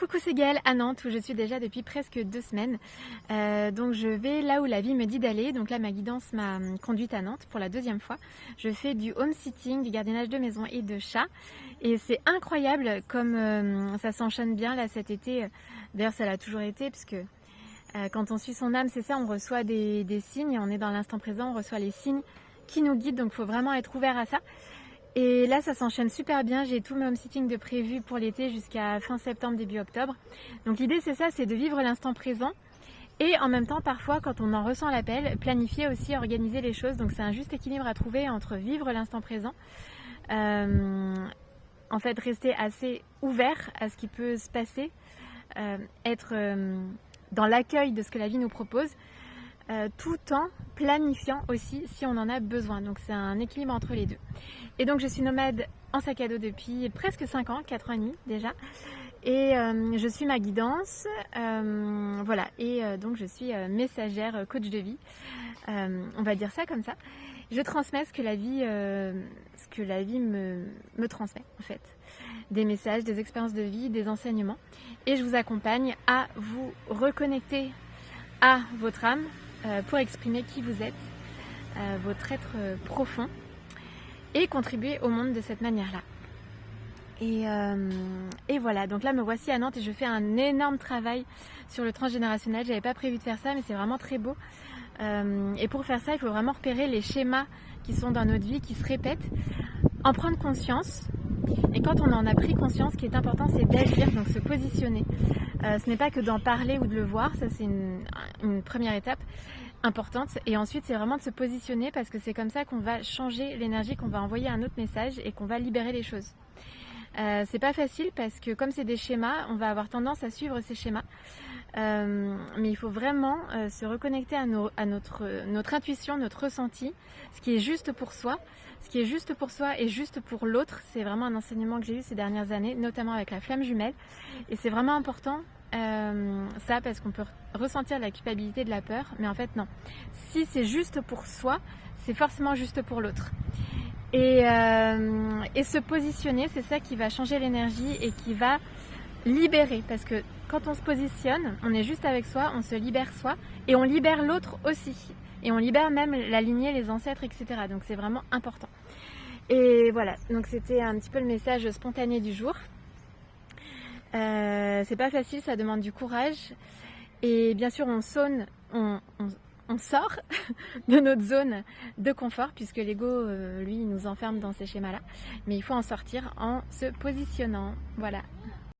Coucou, c'est Gaëlle à Nantes où je suis déjà depuis presque 2 semaines. Donc je vais là où la vie me dit d'aller. Donc là ma guidance m'a conduite à Nantes pour la 2e fois. Je fais du home sitting, du gardiennage de maison et de chat. Et c'est incroyable comme ça s'enchaîne bien là cet été. D'ailleurs ça l'a toujours été puisque quand on suit son âme, c'est ça, on reçoit des signes. On est dans l'instant présent, on reçoit les signes qui nous guident. Donc il faut vraiment être ouvert à ça. Et là ça s'enchaîne super bien, j'ai tout mes home sitting de prévu pour l'été jusqu'à fin septembre, début octobre. Donc l'idée c'est ça, c'est de vivre l'instant présent et en même temps parfois quand on en ressent l'appel, planifier aussi, organiser les choses. Donc c'est un juste équilibre à trouver entre vivre l'instant présent, en fait rester assez ouvert à ce qui peut se passer, être dans l'accueil de ce que la vie nous propose, tout en planifiant aussi si on en a besoin. Donc c'est un équilibre entre les deux. Et donc je suis nomade en sac à dos depuis presque 5 ans, 4 ans et demi déjà. Et je suis ma guidance, voilà. Et donc je suis messagère, coach de vie, on va dire ça comme ça. Je transmets ce que la vie me transmet en fait. Des messages, des expériences de vie, des enseignements. Et je vous accompagne à vous reconnecter à votre âme pour exprimer qui vous êtes, votre être profond et contribuer au monde de cette manière-là. Et voilà, donc là me voici à Nantes et je fais un énorme travail sur le transgénérationnel. J'avais pas prévu de faire ça mais c'est vraiment très beau. Et pour faire ça, il faut vraiment repérer les schémas qui sont dans notre vie, qui se répètent, en prendre conscience. Et quand on en a pris conscience, ce qui est important, c'est d'agir, donc se positionner. Ce n'est pas que d'en parler ou de le voir, ça c'est une première étape importante. Et ensuite, c'est vraiment de se positionner parce que c'est comme ça qu'on va changer l'énergie, qu'on va envoyer un autre message et qu'on va libérer les choses. C'est pas facile parce que comme c'est des schémas, on va avoir tendance à suivre ces schémas. Mais il faut vraiment se reconnecter à notre intuition, notre ressenti, ce qui est juste pour soi. Ce qui est juste pour soi et juste pour l'autre, c'est vraiment un enseignement que j'ai eu ces dernières années, notamment avec la flamme jumelle. Et c'est vraiment important ça parce qu'on peut ressentir la culpabilité, de la peur, mais en fait non. Si c'est juste pour soi, c'est forcément juste pour l'autre. Et se positionner, c'est ça qui va changer l'énergie et qui va libérer. Parce que quand on se positionne, on est juste avec soi, on se libère soi et on libère l'autre aussi. Et on libère même la lignée, les ancêtres, etc. Donc c'est vraiment important. Et voilà, donc c'était un petit peu le message spontané du jour. C'est pas facile, ça demande du courage. Et bien sûr, on sort de notre zone de confort puisque l'ego, lui, nous enferme dans ces schémas-là. Mais il faut en sortir en se positionnant. Voilà.